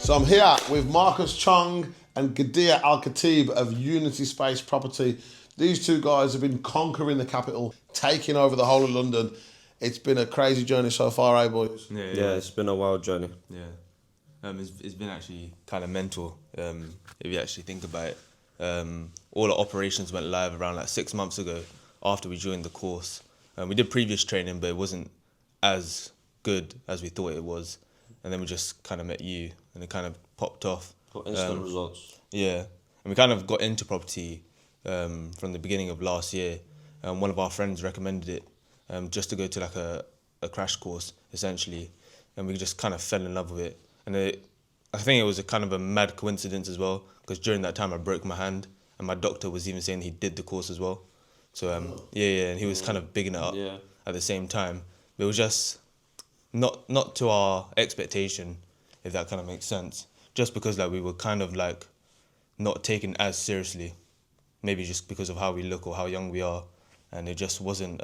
So I'm here with Marcus Chung and Gadir Al-Khatib of Unity Space Property. These two guys have been conquering the capital, taking over the whole of London. It's been a crazy journey so far, eh, boys? Yeah, it's been a wild journey. Yeah, it's been actually kind of mental if you actually think about it. All the operations went live around like 6 months ago after we joined the course. We did previous training, but it wasn't as good as we thought it was. And then we just kind of met you, and it kind of popped off. Got instant results. Yeah, and we kind of got into property from the beginning of last year. One of our friends recommended it just to go to like a crash course, essentially. And we just kind of fell in love with it. And I think it was a kind of a mad coincidence as well, because during that time I broke my hand, and my doctor was even saying he did the course as well. So and he was kind of bigging it up at the same time. But it was just not to our expectation, if that kind of makes sense. Just because like we were kind of like not taken as seriously, maybe just because of how we look or how young we are, and it just wasn't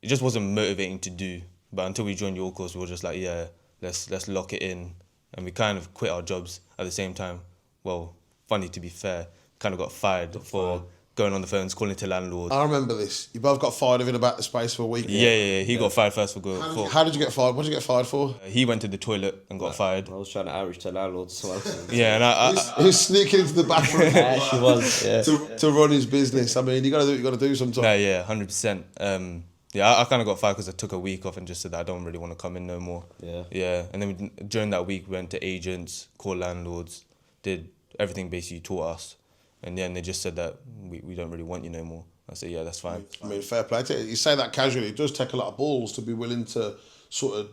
motivating to do. But until we joined your course, we were just like, yeah, let's lock it in, and we kind of quit our jobs at the same time. Well, funny to be fair, kind of got fired for going on the phones, calling to landlords. I remember this. You both got fired within about the space for a week. Yeah. He got fired first for How did you get fired? What did you get fired for? He went to the toilet and got fired. I was trying to outreach to landlords. So Yeah, and He was sneaking into the bathroom she was, yeah. to run his business. I mean, you got to do what you got to do sometimes. Yeah, 100%. Yeah, I kind of got fired because I took a week off and just said that I don't really want to come in no more. Yeah, and then during that week we went to agents, called landlords, did everything basically taught us. And then they just said that we don't really want you no more. I said, yeah, that's fine. I mean, fair play to you. You say that casually. It does take a lot of balls to be willing to sort of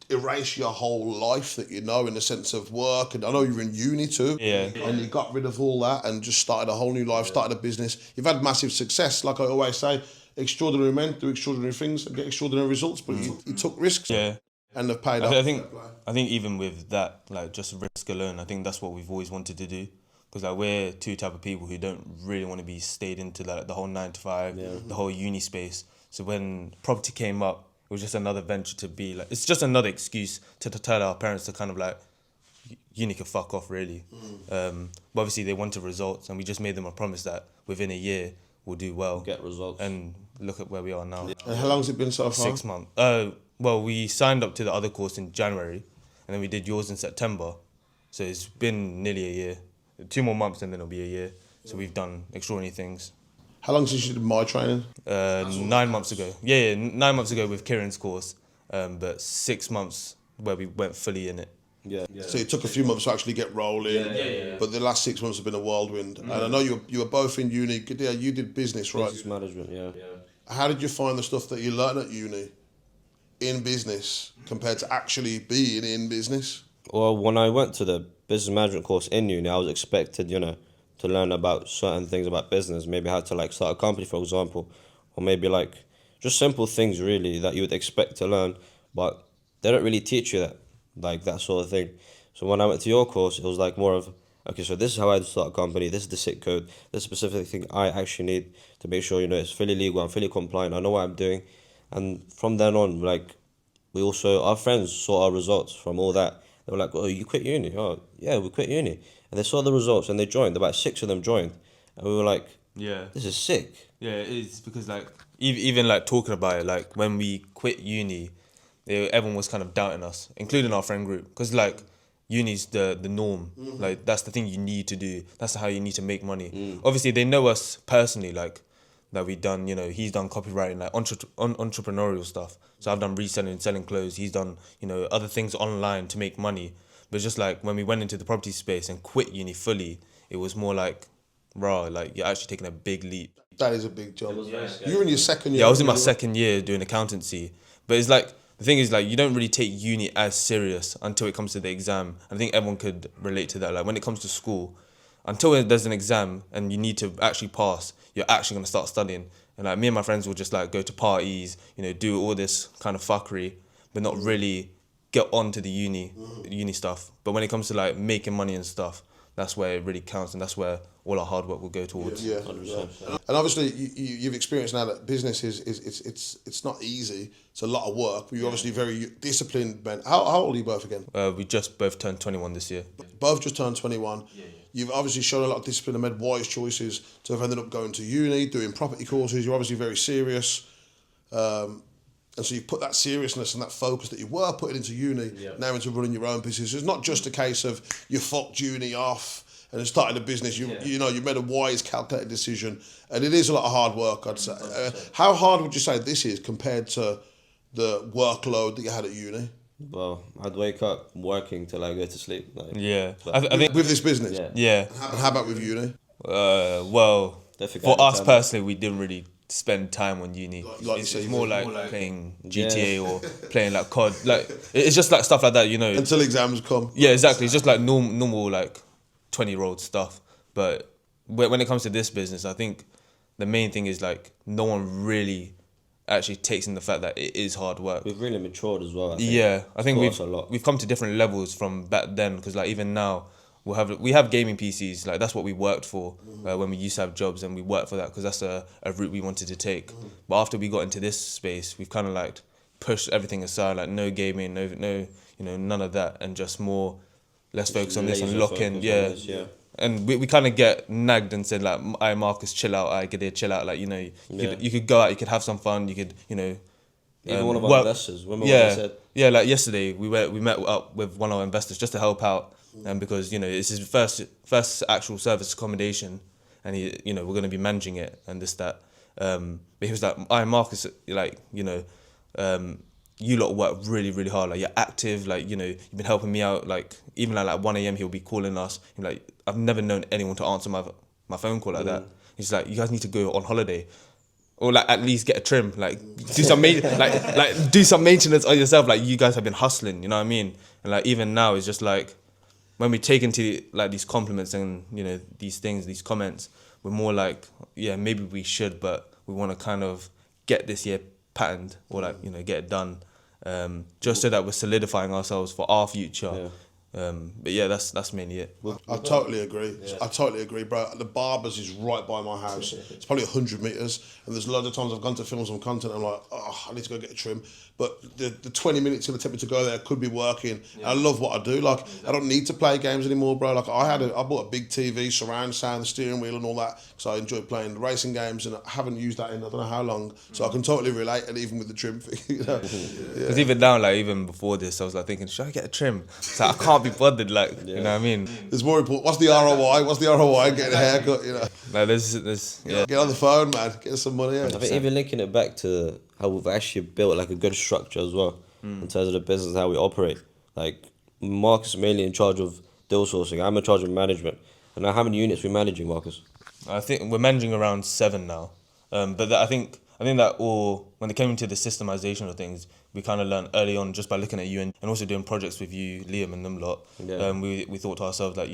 erase your whole life that you know in the sense of work. And I know you're in uni too. Yeah. And you got rid of all that and just started a whole new life, started a business. You've had massive success. Like I always say, extraordinary men do extraordinary things and get extraordinary results. But you took risks. Yeah. And they've paid off. I think even with that, like just risk alone, I think that's what we've always wanted to do. Because like we're two type of people who don't really want to be stayed into like the whole 9 to 5, the whole uni space. So when property came up, it was just another venture to be like, it's just another excuse to tell our parents to kind of like, uni can fuck off really. But obviously they wanted results, and we just made them a promise that within a year we'll do well. Get results. And look at where we are now. And how long's it been so far? 6 months. Well, we signed up to the other course in January, and then we did yours in September. So it's been nearly a year. 2 more months and then it'll be a year. So we've done extraordinary things. How long since you did my training? 9 months ago. Yeah, 9 months ago with Kieran's course, but 6 months where we went fully in it. Yeah. So it took a few months to actually get rolling. But the last 6 months have been a whirlwind. And I know you were both in uni. Yeah, you did business, right? Business management, yeah. How did you find the stuff that you learned at uni in business compared to actually being in business? Well, when I went to the business management course in uni, I was expected, to learn about certain things about business, maybe how to like start a company, for example, or maybe like just simple things really that you would expect to learn, but they don't really teach you that, like that sort of thing. So when I went to your course, it was like more of, okay, so this is how I start a company, this is the SIT code, this specific thing I actually need to make sure, it's fully legal, I'm fully compliant, I know what I'm doing. And from then on, like, our friends saw our results from all that. They were like, oh, you quit uni? Oh, yeah, we quit uni. And they saw the results and they joined. About 6 of them joined. And we were like, yeah, this is sick. Yeah, it is, because like, even like talking about it, like when we quit uni, everyone was kind of doubting us, including our friend group. Because like, uni's the norm. Like, that's the thing you need to do. That's how you need to make money. Obviously, they know us personally, like, that we've done, he's done copywriting, like entrepreneurial stuff. So I've done reselling and selling clothes. He's done, other things online to make money. But just like when we went into the property space and quit uni fully, it was more like, raw, like you're actually taking a big leap. That is a big job. You were in your second year. Yeah, I was in my second year doing accountancy. But it's like, the thing is like, you don't really take uni as serious until it comes to the exam. And I think everyone could relate to that. Like when it comes to school, until there's an exam and you need to actually pass, you're actually going to start studying. And like me and my friends will just like go to parties, do all this kind of fuckery, but not really get on to the uni stuff. But when it comes to like making money and stuff, that's where it really counts, and that's where all our hard work will go towards. Yeah. 100%. And obviously, you've experienced now that business it's not easy. It's a lot of work. But you're obviously very disciplined men. How old are you both again? We just both turned 21 this year. Both just turned 21. You've obviously shown a lot of discipline and made wise choices to have ended up going to uni, doing property courses. You're obviously very serious. And so you've put that seriousness and that focus that you were putting into uni now into running your own business. It's not just a case of you fucked uni off and started a business. You made a wise, calculated decision. And it is a lot of hard work, I'd say. How hard would you say this is compared to the workload that you had at uni? Well, I'd wake up working till I go to sleep. Like, Yeah. I think With this business? Yeah. And how about with uni? Well, Definitely for got us time. personally, we didn't really spend time on uni. Like you It's say, more like playing GTA or playing like COD. Like it's just like stuff like that, Until exams come. Yeah, exactly. It's just like normal like 20-year-old stuff. But when it comes to this business, I think the main thing is like no one really actually takes in the fact that it is hard work. We've really matured as well. I think. Yeah, I think Taught us a lot. we've come to different levels from back then, because like even now we have gaming PCs, like that's what we worked for when we used to have jobs, and we worked for that because that's a route we wanted to take. But after we got into this space, we've kind of like pushed everything aside, like no gaming, no none of that, and just more let's focus on this and Laser lock focus in, on yeah. this, yeah. And we kind of get nagged and said like, "I Marcus, chill out. I Gadir, chill out. Like you could go out, you could have some fun, you could Even one of our work- investors, remember what they said? Yeah, like yesterday we met up with one of our investors just to help out, and because it's his first actual service accommodation, and we're going to be managing it and this that. But he was like, "I Marcus, like you lot work really really hard. Like you're active. Like you've been helping me out. Like even like 1 a.m. he'll be calling us. He's like, I've never known anyone to answer my phone call like that. He's like, you guys need to go on holiday." Or like at least get a trim, like do some like do some maintenance on yourself. Like you guys have been hustling, you know what I mean? And like even now it's just like when we take into like these compliments and these things, these comments, we're more like maybe we should, but we want to kind of get this year patterned or like get it done, just so that we're solidifying ourselves for our future. Yeah. But yeah, that's mainly it. I totally agree. I totally agree, bro. The Barber's is right by my house. It's probably 100 metres, and there's loads of times I've gone to film some content and I'm like, oh, I need to go get a trim. But the 20 minutes it'll take me to go there could be working. I love what I do. Like, I don't need to play games anymore, bro. Like, I bought a big TV, surround sound, the steering wheel and all that, because I enjoy playing the racing games, and I haven't used that in I don't know how long. So I can totally relate, and even with the trim thing, Because even now, like even before this, I was like thinking, should I get a trim? So I can't be bothered, like you know what I mean? There's more important. What's the ROI? What's the ROI? Getting a haircut, Like there's yeah. Get on the phone, man. Get some money out. I think even linking it back to how we've actually built like a good structure as well in terms of the business and how we operate. Like Marcus is mainly in charge of deal sourcing. I'm in charge of management. And now how many units we're managing, Marcus? I think we're managing around 7 now. But I think that all when it came into the systemization of things, we kind of learned early on just by looking at you and also doing projects with you, Liam and them lot. Yeah. We thought to ourselves like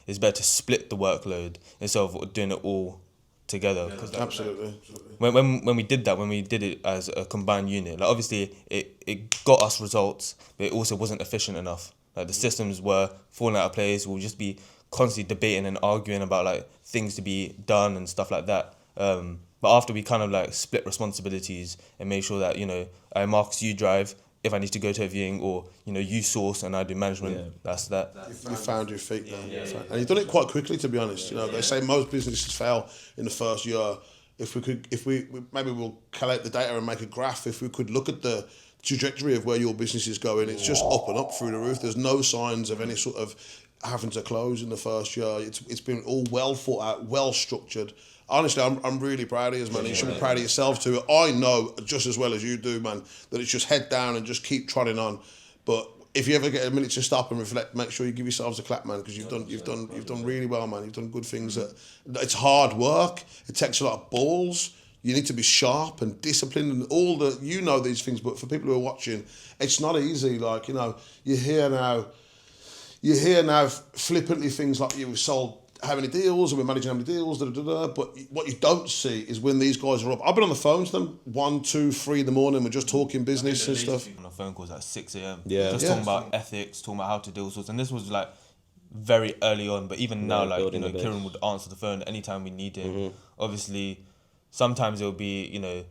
it's better to split the workload instead of doing it all together. Cause, like, Absolutely. when we did that, when we did it as a combined unit, like obviously it got us results, but it also wasn't efficient enough. Like the systems were falling out of place. We'll just be constantly debating and arguing about like things to be done and stuff like that. But after we kind of like split responsibilities and made sure that Marcus, you drive if I need to go to a viewing, or you source and I do management. That's that. You found your feet now. And you've done it quite quickly, to be honest. They say most businesses fail in the first year. If we maybe we'll collate the data and make a graph. If we could look at the trajectory of where your business is going, it's just up and up through the roof. There's no signs of any sort of having to close in the first year. It's been all well thought out, well structured. Honestly, I'm really proud of you, man. You should be proud of yourself too. I know just as well as you do, man, that it's just head down and just keep trotting on. But if you ever get a minute to stop and reflect, make sure you give yourselves a clap, man, because you've done really well, man. You've done good things. It's hard work. It takes a lot of balls. You need to be sharp and disciplined and all these things. But for people who are watching, it's not easy. Like you hear now flippantly things like you've sold how many deals and we're managing how many deals, but what you don't see is when these guys are up. I've been on the phone to them 1, 2, 3 in the morning. We're just talking business and stuff. On the phone calls at 6 a.m. Yeah. Just talking about ethics, talking about how to deal with sorts. And this was like very early on. But even now, like, you building know, the base. Kieran would answer the phone anytime we need him. Obviously, sometimes it'll be, you know,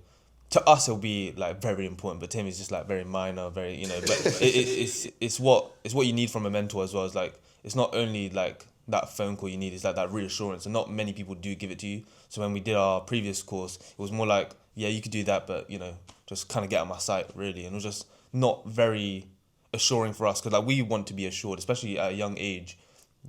to us it'll be like very important, but to him it's just like very minor, very, you know. But it's what you need from a mentor as well. It's like, it's not only like that phone call you need, it's like that reassurance, and not many people do give it to you. So when we did our previous course, it was more like, yeah, you could do that, but, you know, just kind of get out of my sight, really. And it was just not very assuring for us, because like we want to be assured, especially at a young age,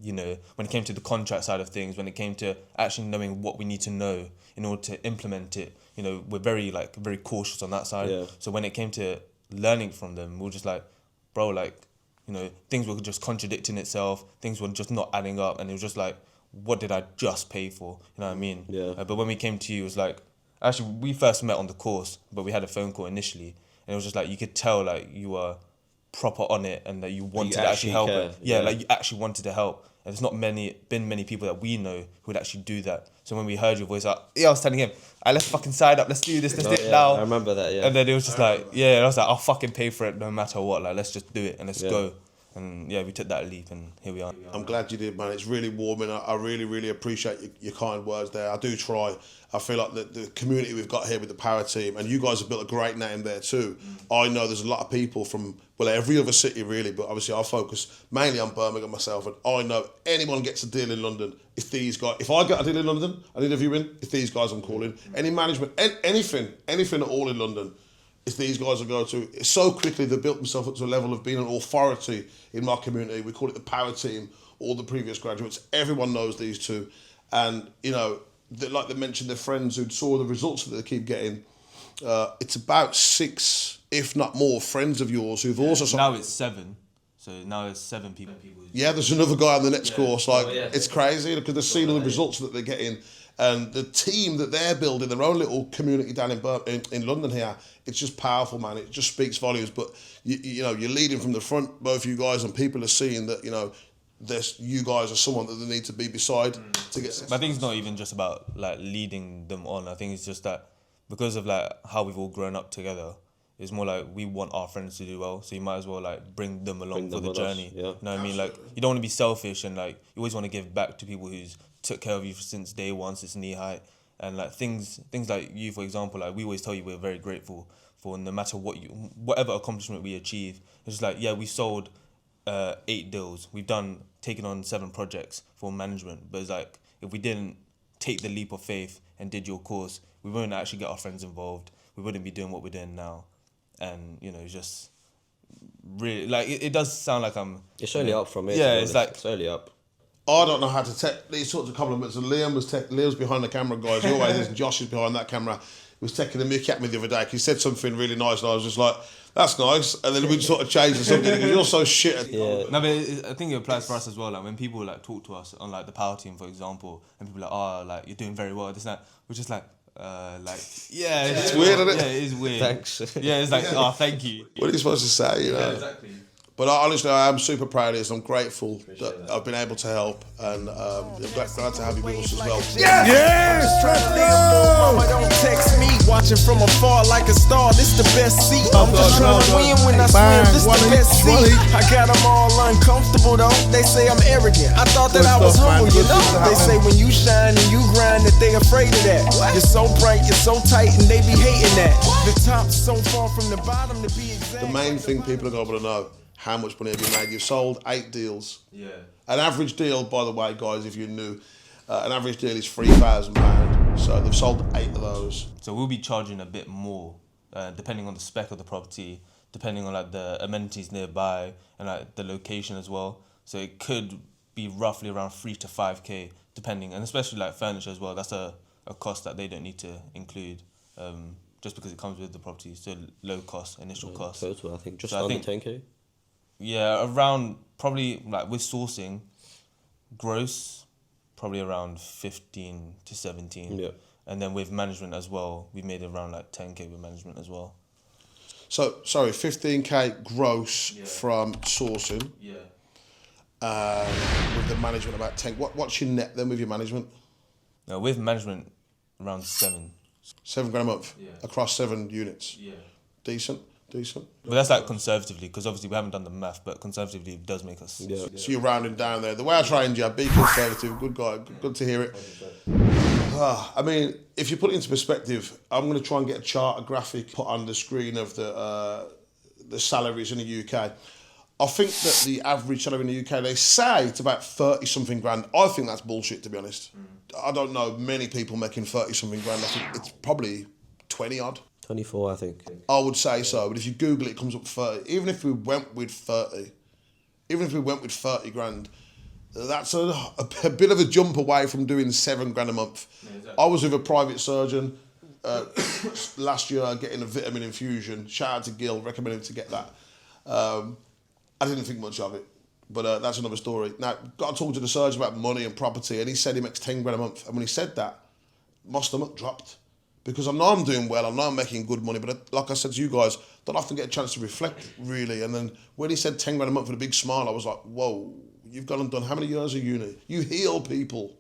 you know, when it came to the contract side of things, when it came to actually knowing what we need to know in order to implement it, you know, we're very cautious on that side. Yeah. So when it came to learning from them, we were just like, bro, like, you know, things were just contradicting itself, things were just not adding up, and it was just like, what did I just pay for? You know what I mean? Yeah. But when we came to you, it was like, actually, we first met on the course, but we had a phone call initially, and it was just like, you could tell like you were proper on it, and that you wanted to actually help care. it. Yeah, like you actually wanted to help. And there's not been many people that we know who would actually do that. So when we heard your voice, I was telling him, let's fucking sign up, let's do this, let's do it now. I remember that, yeah. And then it was just like, yeah, and I was like, I'll fucking pay for it no matter what. Like, let's just do it and let's go. And yeah, we took that leap, and here we are. I'm glad you did, man. It's really warming. I really, really appreciate your kind words there. I do try. I feel like the community we've got here with the Power team, and you guys have built a great name there too. I know there's a lot of people from, well, every other city really, but obviously I focus mainly on Birmingham myself, and I know anyone gets a deal in London, if these guys, if I get a deal in London, I need a viewing, if these guys I'm calling, any management, anything at all in London, if these guys will go to, so quickly they built themselves up to a level of being an authority in my community. We call it the Power team, all the previous graduates, everyone knows these two. And, you know, like they mentioned, their friends who saw the results that they keep getting. It's about 6, if not more, friends of yours who've also... Now it's 7. So now it's 7 people. Yeah, there's another guy on the next course. Like, it's crazy because they're seeing all the results that they're getting. And the team that they're building, their own little community down in London here, it's just powerful, man. It just speaks volumes. But, you know, you're leading from the front, both you guys, and people are seeing that, you know, you guys are someone that they need to be beside to get... But I think it's not even just about, like, leading them on. I think it's just that because of, like, how we've all grown up together, it's more like we want our friends to do well, so you might as well, like, bring them along for the journey. You know what I mean? Like, you don't want to be selfish, and, like, you always want to give back to people who's took care of you since day one, since knee height. And, like, things like you, for example, like, we always tell you we're very grateful for no matter whatever accomplishment we achieve. It's just like, yeah, we sold 8 deals. We've taken on 7 projects for management. But it's like, if we didn't take the leap of faith and did your course, we wouldn't actually get our friends involved. We wouldn't be doing what we're doing now. And, you know, it's just really, like, it does sound like I'm... It's only up from it. Yeah, it's like... It's only up. I don't know how to take these sorts of compliments. And Liam's behind the camera, guys. He always is. And Josh is behind that camera. He was taking the mickey at me the other day. He said something really nice, and I was just like, that's nice. And then we sort of changed to something because you're so shit at No, but I think it applies for us as well. Like, when people, like, talk to us on, like, the Power team, for example, and people are like, oh, like, you're doing very well, this and that. We're just like, yeah. It's weird, isn't it? Yeah, it is weird. Thanks. Yeah, it's like, oh, thank you. What are you supposed to say, you know? Yeah, exactly. But honestly, I am super proud of this. I'm grateful that I've been able to help, and I'm glad to have you with us as well. Yes! Mama, don't text me. Watching from afar like a star. This the best seat. I'm just trying to win when I swim. This the best seat. I got them all uncomfortable though. They say I'm arrogant. I thought that I was humble, you know. They say when you shine and you grind that they afraid of that. You're so bright, you're so tight, and they be hating that. The top's so far from the bottom to be exact. The main thing people are going to want to know, how much money have you made? You've sold 8 deals. Yeah. An average deal, by the way, guys, if you're new, an average deal is £3,000. So they've sold 8 of those. So we'll be charging a bit more, depending on the spec of the property, depending on, like, the amenities nearby, and, like, the location as well. So it could be roughly around 3 to 5k, depending, and especially, like, furniture as well. That's a cost that they don't need to include, just because it comes with the property. So low cost, initial cost. Total, I think, just So under 10k. Yeah, around, probably, like, with sourcing, gross, probably around 15 to 17. Yeah. And then with management as well, we made around, like, 10k with management as well. So, sorry, 15k gross from sourcing. Yeah. With the management about 10. What's your net then with your management? No, with management, around 7. £7 grand a month Yeah. across 7 units. Yeah. Decent. Decent. But that's like conservatively, because obviously we haven't done the math, but conservatively it does make us. Yeah. So you're rounding down there. The way I trained you, be conservative. Good guy. Good to hear it. I mean, if you put it into perspective, I'm going to try and get a chart, a graphic put on the screen of the salaries in the UK. I think that the average salary in the UK, they say it's about 30-something grand. I think that's bullshit, to be honest. I don't know many people making 30-something grand. I think it's probably 20-odd. 24, I think. I would say so, but if you Google it, it comes up 30. Even if we went with 30 grand, that's a bit of a jump away from doing 7 grand a month. Yeah, exactly. I was with a private surgeon last year getting a vitamin infusion. Shout out to Gil, recommend him to get that. I didn't think much of it, but that's another story. Now, got to talk to the surgeon about money and property, and he said he makes 10 grand a month. And when he said that, my stomach dropped. Because I know I'm doing well, I know I'm making good money, but like I said to you guys, don't often get a chance to reflect, really. And then when he said 10 grand a month with a big smile, I was like, whoa, you've gone and done how many years of uni? You heal people,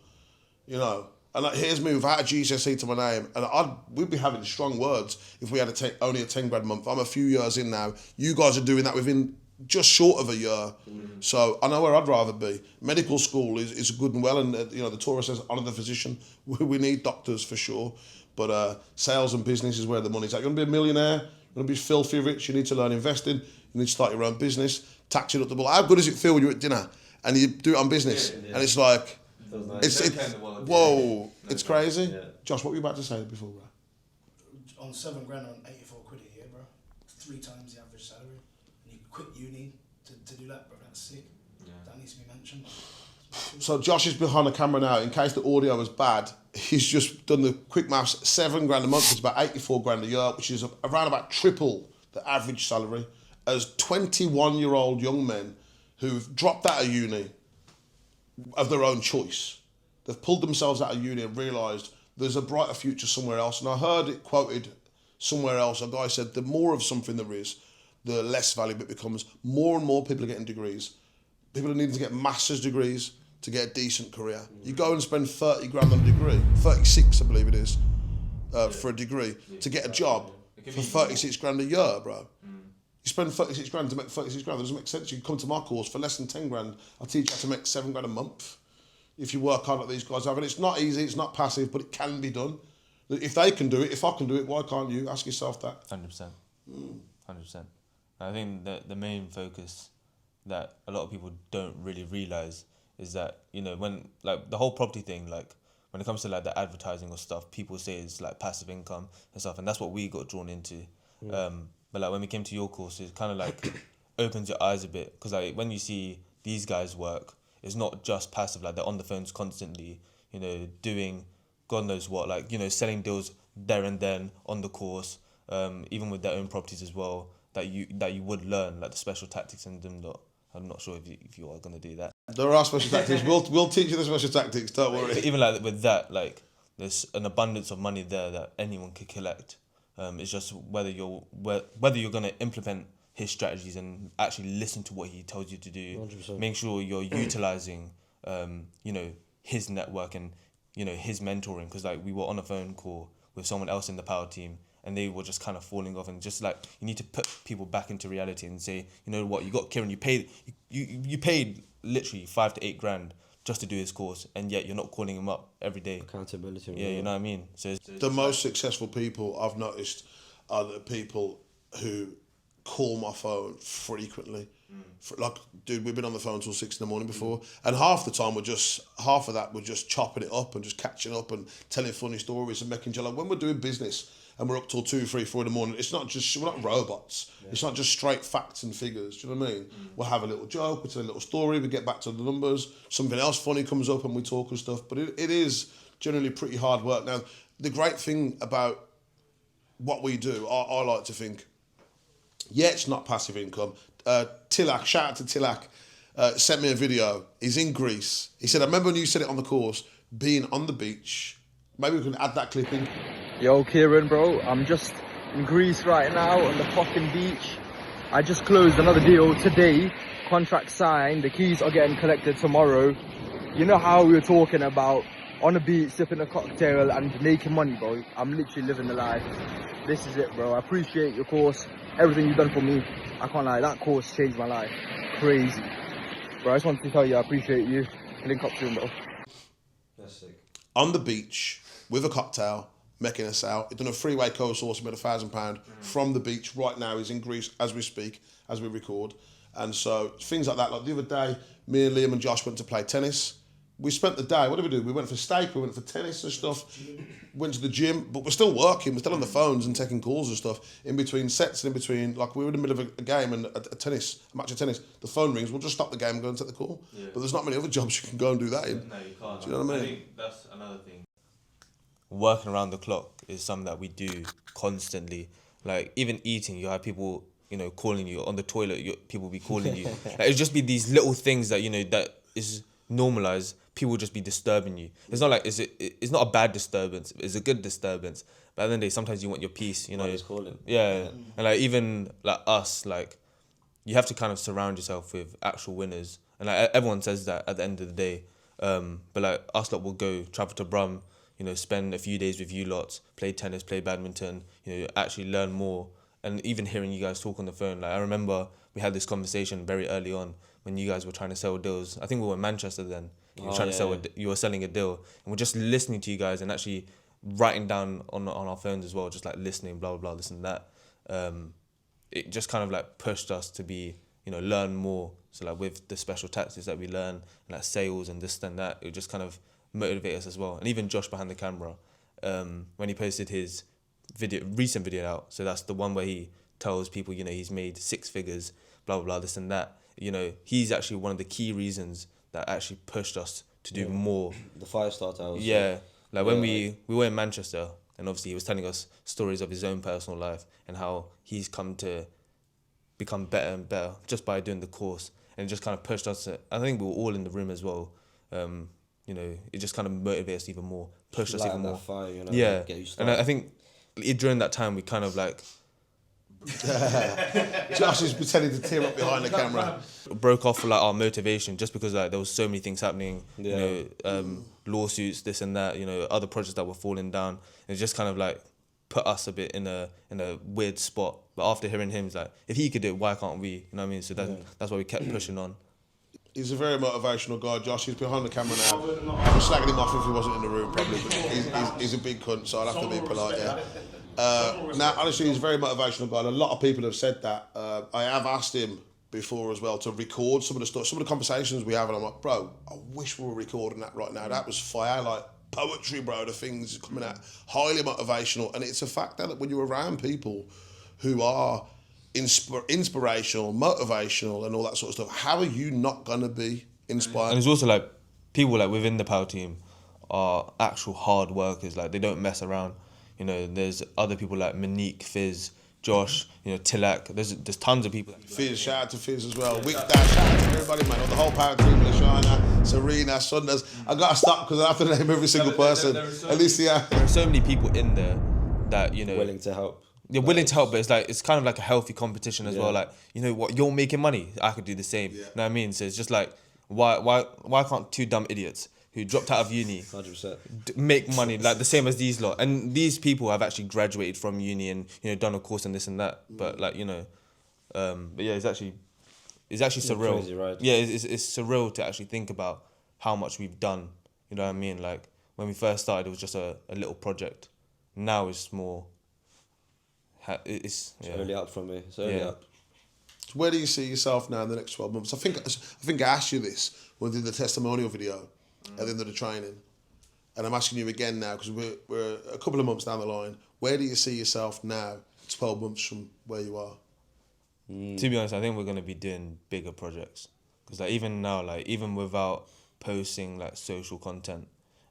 you know. And here's me without a GCSE to my name, and we'd be having strong words if we had only a 10 grand a month. I'm a few years in now. You guys are doing that within just short of a year. So I know where I'd rather be. Medical school is good and well, and you know the Torah says honour the physician. We need doctors for sure. But sales and business is where the money's at. You're going to be a millionaire, you're going to be filthy rich, you need to learn investing, you need to start your own business, tax it up the ball. How good does it feel when you're at dinner and you do it on business? Yeah. And it's like, whoa, it's crazy. Yeah. Josh, what were you about to say before, bro? On 7 grand on 84 quid a year, bro. 3 times the average salary. And you quit uni to do that, bro. That's sick. Yeah. That needs to be mentioned. So Josh is behind the camera now. In case the audio was bad, he's just done the quick maths. 7 grand a month is about 84 grand a year, which is around about triple the average salary. As 21-year-old young men who've dropped out of uni of their own choice, they've pulled themselves out of uni and realised there's a brighter future somewhere else. And I heard it quoted somewhere else. A guy said, the more of something there is, the less valuable it becomes. More and more people are getting degrees. People are needing to get master's degrees to get a decent career. You go and spend 30 grand on a degree, 36 I believe it is, for a degree, to get a job for 36 grand a year, bro. You spend 36 grand to make 36 grand, that doesn't make sense. You can come to my course for less than 10 grand, I'll teach you how to make 7 grand a month if you work hard like these guys have. And it's not easy, it's not passive, but it can be done. If they can do it, if I can do it, why can't you? Ask yourself that. 100%. 100%. I think that the main focus that a lot of people don't really realise is that, you know, when, like, the whole property thing, like, when it comes to, like, the advertising or stuff, people say it's, like, passive income and stuff, and that's what we got drawn into. But, like, when we came to your course, it kind of, like, opens your eyes a bit, because, like, when you see these guys work, it's not just passive, like, they're on the phones constantly, you know, doing God knows what, like, you know, selling deals there and then on the course, even with their own properties as well, that you would learn, like, the special tactics in them that I'm not sure if you are going to do that. There are special tactics. We'll teach you the special tactics, don't worry. But even like with that, like, there's an abundance of money there that anyone could collect. It's just whether you're going to implement his strategies and actually listen to what he tells you to do. 100%. Make sure you're utilising, you know, his network and, you know, his mentoring. Because, like, we were on a phone call with someone else in the power team, and they were just kind of falling off, and just like, you need to put people back into reality and say, you know what, you got Kieran, you paid literally 5 to 8 grand just to do his course, and yet you're not calling him up every day. Accountability. Yeah, you know what I mean? So the most successful people I've noticed are the people who call my phone frequently. Like, dude, we've been on the phone till 6 a.m. before, and half the time we're just chopping it up and just catching up and telling funny stories and making jolly. When we're doing business and we're up till 2, 3, 4 in the morning, it's not just, we're not robots. Yeah. It's not just straight facts and figures. Do you know what I mean? We'll have a little joke, we'll tell a little story, we get back to the numbers, something else funny comes up and we talk and stuff. But it is generally pretty hard work. Now, the great thing about what we do, I like to think, yeah, it's not passive income. Tilak, shout out to Tilak, sent me a video. He's in Greece. He said, I remember when you said it on the course, being on the beach. Maybe we can add that clip in. Yo, Kieran, bro, I'm just in Greece right now on the fucking beach. I just closed another deal today. Contract signed. The keys are getting collected tomorrow. You know how we were talking about on the beach, sipping a cocktail and making money, bro. I'm literally living the life. This is it, bro. I appreciate your course. everything you've done for me. I can't lie, that course changed my life. Crazy. Bro, I just wanted to tell you I appreciate you. Link up soon, bro. That's sick. On the beach with a cocktail, making us out. He's done a freeway coast horse, made £1,000 from the beach. Right now, he's in Greece as we speak, as we record. And so things like that. Like the other day, me and Liam and Josh went to play tennis. We spent the day, what did we do? We went for steak, we went for tennis and stuff, went to the gym, but we're still working, we're still on the phones and taking calls and stuff in between sets and in between, like we were in the middle of a game and a match of tennis, the phone rings, we'll just stop the game and go and take the call. Yeah. But there's not many other jobs you can go and do that in. No, you can't. Do you know what I mean? I think that's another thing. Working around the clock is something that we do constantly. Like even eating, you have people, you know, calling you on the toilet. People be calling you. Like, it'll just be these little things that, you know, that is normalized. People will just be disturbing you. It's not like it's not a bad disturbance. It's a good disturbance. But at the end of the day, sometimes you want your peace. You know, It's calling. Yeah, and like even like us, like you have to kind of surround yourself with actual winners. And like everyone says that at the end of the day. But like us lot will go travel to Brum, you know, spend a few days with you lots, play tennis, play badminton, you know, actually learn more. And even hearing you guys talk on the phone, like I remember we had this conversation very early on when you guys were trying to sell deals. I think we were in Manchester then. You were trying to sell you were selling a deal, and we're just listening to you guys and actually writing down on our phones as well, just like listening, blah blah blah, this and that. It just kind of like pushed us to be, you know, learn more. So like with the special tactics that we learn, and like sales and this and that, it just kind of motivate us as well. And even Josh behind the camera, when he posted his recent video out, so that's the one where he tells people, you know, he's made 6 figures, blah blah blah, this and that. You know, he's actually one of the key reasons that actually pushed us to do more. The 5-star towels. Yeah, like when we were in Manchester, and obviously he was telling us stories of his own personal life and how he's come to become better and better just by doing the course, and it just kind of pushed us. I think we were all in the room as well. You know, it just kind of motivated us even more, pushed us even more. Fire, you know, yeah, get you and I think during that time we kind of like Josh is pretending to tear up behind the camera. Broke off like our motivation just because like there was so many things happening, you know, lawsuits, this and that, you know, other projects that were falling down. It just kind of like put us a bit in a weird spot. But after hearing him, it's like, if he could do it, why can't we? You know what I mean? So that's why we kept pushing on. He's a very motivational guy, Josh. He's behind the camera now. I'm slagging him off if he wasn't in the room, probably, but he's a big cunt, so I'll have to be polite, yeah. Now, honestly, he's a very motivational guy. And a lot of people have said that. I have asked him before as well to record some of the stuff, some of the conversations we have, and I'm like, bro, I wish we were recording that right now. That was fire, like poetry, bro. The things coming out, highly motivational, and it's a fact that when you're around people who are inspirational, motivational, and all that sort of stuff, how are you not gonna be inspired? And it's also like people like within the PAL team are actual hard workers. Like they don't mess around. You know, there's other people like Monique, Fizz, Josh, you know, Tilak. There's tons of people. Fizz, shout out to Fizz as well. Wick Dash, shout out to everybody, man. The whole power team, Lashana, Serena, Sunders. I gotta stop because I have to name every single person. Alicia. There are so many people in there that, you know, willing to help. You're willing to help, but it's kind of like a healthy competition as well. Like, you know what, you're making money, I could do the same. You know what I mean? So it's just like, why can't 2 dumb idiots who dropped out of uni 100% make money like the same as these lot? And these people have actually graduated from uni and, you know, done a course and this and that. But like, you know, but yeah, it's actually surreal. Crazy, right? Yeah, it's surreal to actually think about how much we've done. You know what I mean? Like when we first started, it was just a little project. Now it's more. It's early up from me. It's early up. So where do you see yourself now in the next 12 months? I think I asked you this when we did the testimonial video at the end of the training, and I'm asking you again now because we're a couple of months down the line. Where do you see yourself now, 12 months from where you are? To be honest, I think we're gonna be doing bigger projects because like even now, like even without posting like social content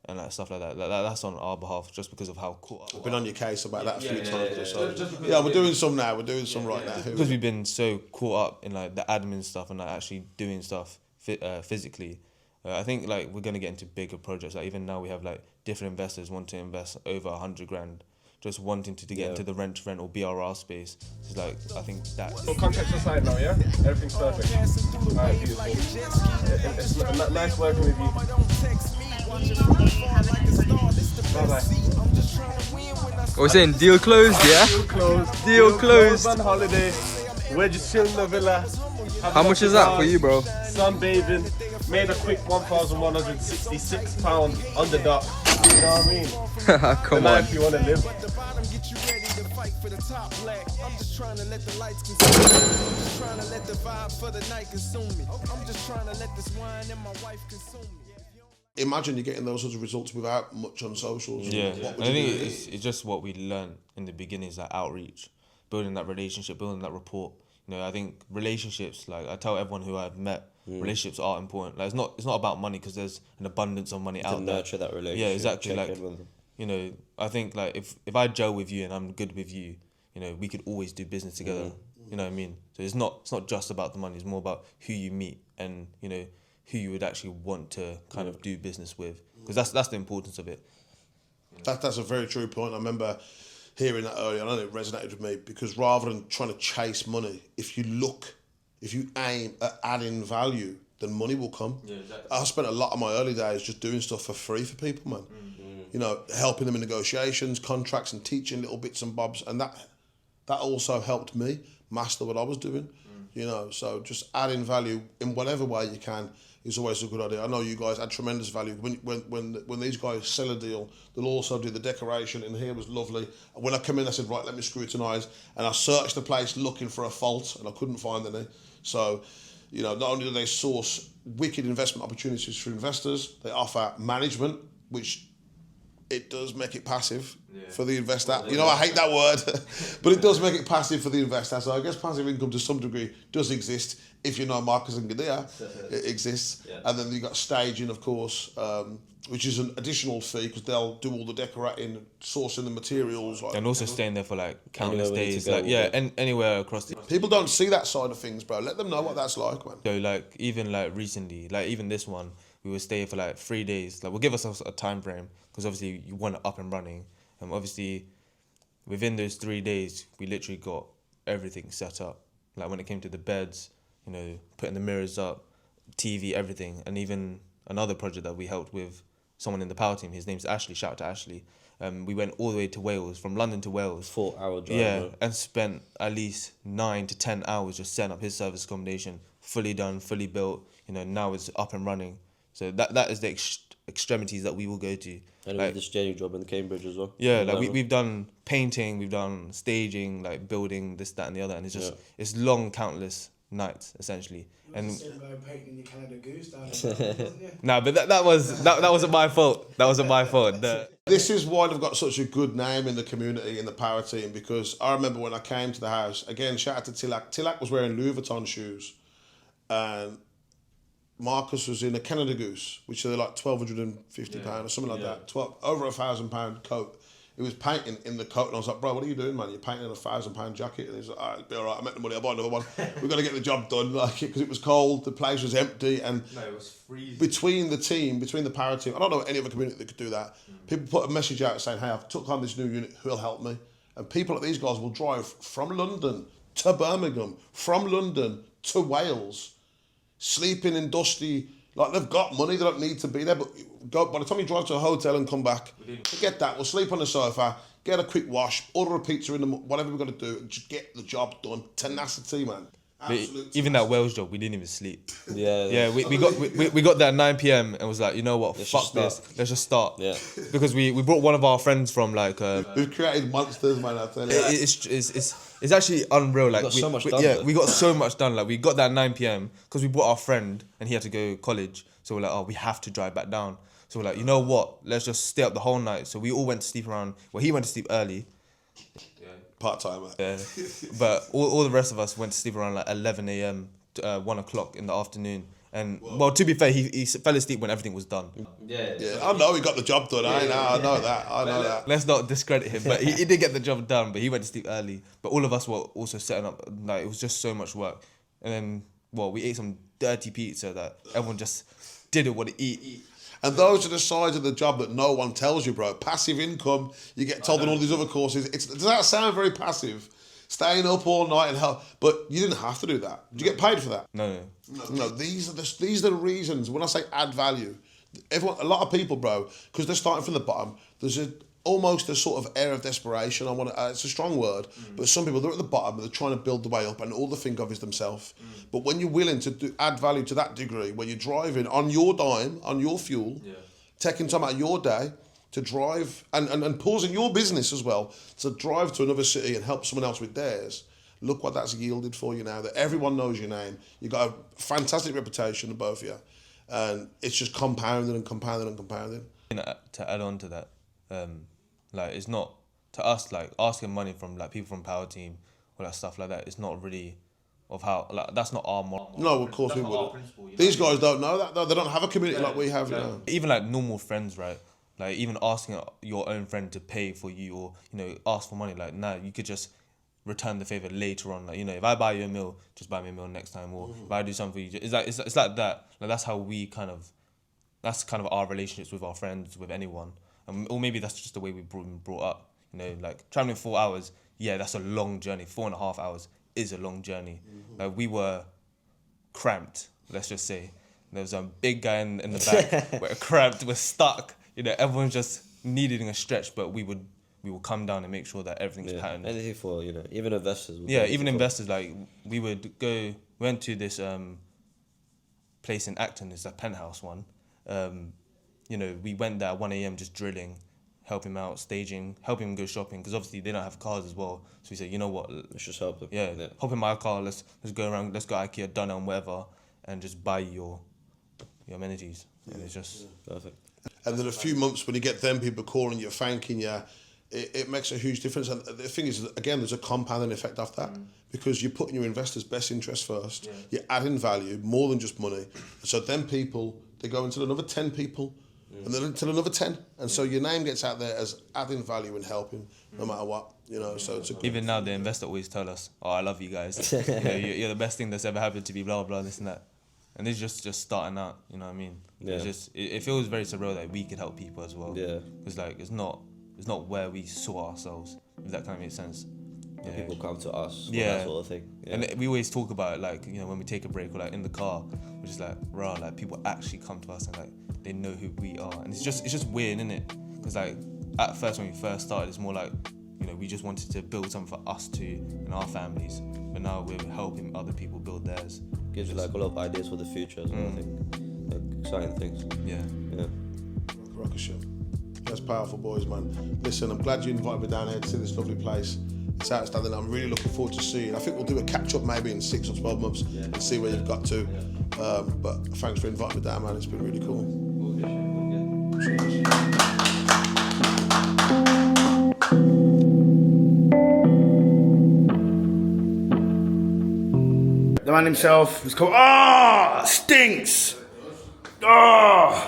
and like stuff like that, that's on our behalf just because of how caught up. I've been on your case about that a few times or so. Yeah, we're doing some now. We're doing some right now. Because we've been so caught up in like the admin stuff and like actually doing stuff physically. I think like we're gonna get into bigger projects. Like even now we have like different investors want to invest over 100 grand, just wanting to get into the rent or BRR space. It's like I think that. So contracts aside now, yeah, everything's perfect. Alright, beautiful. It's nice working with you. Bye bye. What we saying? Deal closed, yeah? Deal closed. On holiday. We're just chilling in the villa. How much is that for you, bro? Sunbathing. Made a quick £1,166 on the dot. You know what I mean? Come The on. life you want to live. I'm just trying to let the lights consume me. I'm just trying to let the vibe for the night consume me. I'm just trying to let this wine and my wife consume me. Imagine you're getting those sorts of results without much on socials. Yeah, What I would you think do? it's just what we learned in the beginning is that outreach, building that relationship, building that rapport. You know, I think relationships, like I tell everyone who I've met, relationships are important. Like it's not about money because there's an abundance of money out there. Nurture that relationship. Yeah, exactly. check Like, in with them. you know, I think like if I gel with you and I'm good with you, you know, we could always do business together. You know what I mean? So it's not just about the money. It's more about who you meet and, you know, who you would actually want to kind of do business with. Because that's the importance of it. That's a very true point. I remember hearing that earlier, and it resonated with me because rather than trying to chase money, if you aim at adding value, then money will come. Yeah, exactly. I spent a lot of my early days just doing stuff for free for people, man. You know, helping them in negotiations, contracts, and teaching little bits and bobs, and that also helped me master what I was doing. You know, so just adding value in whatever way you can is always a good idea. I know you guys add tremendous value. When these guys sell a deal, they'll also do the decoration, and here was lovely. When I come in, I said, right, let me scrutinise, and I searched the place looking for a fault, and I couldn't find any. So, you know, not only do they source wicked investment opportunities for investors, they offer management, which it does make it passive for the investor. You know, I hate that word, but it does make it passive for the investor. So I guess passive income to some degree does exist. If you know Marcus and Gadea, it exists. Yeah. And then you've got staging, of course, which is an additional fee because they'll do all the decorating, sourcing the materials. Like, And also staying there for like countless Anywhere we need days. to go, Like, yeah, anywhere across the... people don't see that side of things, bro. Let them know what that's like, man. So like even like recently, like even this one, we would stay for like 3 days. Like we'll give ourselves a time frame because obviously you want it up and running. And obviously within those 3 days, we literally got everything set up. Like when it came to the beds, you know, putting the mirrors up, TV, everything. And even another project that we helped with someone in the power team, his name's Ashley, shout out to Ashley. We went all the way to Wales, from London to Wales. 4-hour drive. Yeah, Bro. and spent at least 9 to 10 hours just setting up his service accommodation, fully done, fully built. You know, now it's up and running. So that is the extremities that we will go to. And like, with this Jenny job in Cambridge as well. yeah, like we've done painting, we've done staging, like building, this, that, and the other, and it's just it's long, countless nights essentially. And painting your Canada Goose down there, nah, but that wasn't my fault. That wasn't my fault. This is why they've got such a good name in the community, in the power team, because I remember when I came to the house, again, shout out to Tilak. Tilak was wearing Louis Vuitton shoes, and Marcus was in a Canada Goose, which are like £1,250 or something like that. Over £1,000 coat. He was painting in the coat, and I was like, bro, what are you doing, man? You're painting in a £1,000 jacket. And he's like, all right, it'll be all right. I make the money. I'll buy another one. We've got to get the job done, like, because it was cold. The place was empty, and it was freezing. between the power team, I don't know any other community that could do that. People put a message out saying, hey, I've took on this new unit. Who'll help me? And people like these guys will drive from London to Birmingham, from London to Wales, sleeping in dusty. Like, they've got money, they don't need to be there, but by the time you drive to a hotel and come back, forget that, we'll sleep on the sofa, get a quick wash, order a pizza in the whatever we've got to do, and just get the job done. Tenacity, man. Absolute Even that Wales job, we didn't even sleep. Yeah. We got there at 9 PM and was like, you know what, fuck this, let's just start. Yeah. Because we brought one of our friends from like... We've created monsters, man, I tell you. It's actually unreal. Like got so much done, yeah, though. we got so much done. Like we got there at 9 PM because we brought our friend and he had to go college. So we're like, oh, we have to drive back down. So we're like, you know what? Let's just stay up the whole night. So we all went to sleep around. Well, he went to sleep early. Part-timer. Yeah. But all the rest of us went to sleep around like 11 AM, 1 o'clock in the afternoon. And well, to be fair, he fell asleep when everything was done. Yeah, I know he got the job done. I know that. Let's not discredit him, but he did get the job done. But he went to sleep early. But all of us were also setting up. Like it was just so much work. And then we ate some dirty pizza that everyone just didn't want to eat. And those are the sides of the job that no one tells you, bro. Passive income, you get told in all these other courses. Does that sound very passive? Staying up all night and help, but you didn't have to do that. Did you get paid for that? No. No, these are the reasons. When I say add value, a lot of people, bro, because they're starting from the bottom. There's almost a sort of air of desperation. It's a strong word, but some people, they're at the bottom, they're trying to build the way up, and all they think of is themselves. But when you're willing to add value to that degree, where you're driving on your dime, on your fuel, taking time out of your day to drive, and pausing your business as well, to drive to another city and help someone else with theirs, look what that's yielded for you now, that everyone knows your name. You've got a fantastic reputation, both of you, and it's just compounding and compounding and compounding. To add on to that, like, it's not, to us, like, asking money from, like, people from Power Team, all that stuff like that, it's not really of how, like, that's not our model. No, of course we wouldn't. These guys don't know that, though. They don't have a community like we have, you know. Even, like, normal friends, right? Like, even asking your own friend to pay for you, or, you know, ask for money, like, nah, you could just return the favor later on. Like, you know, if I buy you a meal, just buy me a meal next time, or if I do something for you, it's like that. Like, that's how we that's kind of our relationships with our friends, with anyone. Or maybe that's just the way we've been brought up. You know, like, traveling 4 hours, yeah, that's a long journey. 4.5 hours is a long journey. Like, we were cramped, let's just say. There was a big guy in the back. We're cramped, we're stuck. You know, everyone's just needing a stretch, but we will come down and make sure that everything's patterned. Anything for, you know, even investors. Yeah, even investors, like, we went to this place in Acton, it's a penthouse one. You know, we went there at 1 a.m. just drilling, help him out, staging, help him go shopping, because obviously they don't have cars as well. So we said, you know what? Let's just help them. Yeah, hop in my car, let's go around, let's go IKEA, Dunelm, whatever, and just buy your amenities. And it's just perfect. And then a few months when you get them people calling you, thanking you, it makes a huge difference. And the thing is, again, there's a compounding effect of that, because you're putting your investors' best interest first. Yeah. You're adding value more than just money. So then people, they go into another 10 people, and then until another 10. And so your name gets out there as adding value and helping, no matter what, you know. So it's even now, the investor always tell us, "Oh, I love you guys. You know, you're the best thing that's ever happened to me." Blah blah, this and that. And it's just starting out. You know what I mean? Yeah. It's just it feels very surreal that we could help people as well. Yeah. Because, like, it's not where we saw ourselves. If that kind of makes sense. Yeah. People come to us. Yeah. That sort of thing. Yeah. And we always talk about it, like, you know, when we take a break or, like, in the car, we're just like, rah, like, people actually come to us and, like, they know who we are. And it's just weird, isn't it? Because, like, at first, when we first started, it's more like, you know, we just wanted to build something for us too and our families. But now we're helping other people build theirs. Gives you, like, a lot of ideas for the future as well, I think. Like, exciting things. Yeah. Rocket. That's powerful, boys, man. Listen, I'm glad you invited me down here to see this lovely place. It's outstanding. I'm really looking forward to seeing. I think we'll do a catch-up maybe in 6 or 12 months and see where you've got to. But thanks for inviting me down, man. It's been really cool. The man himself was called stinks. Oh.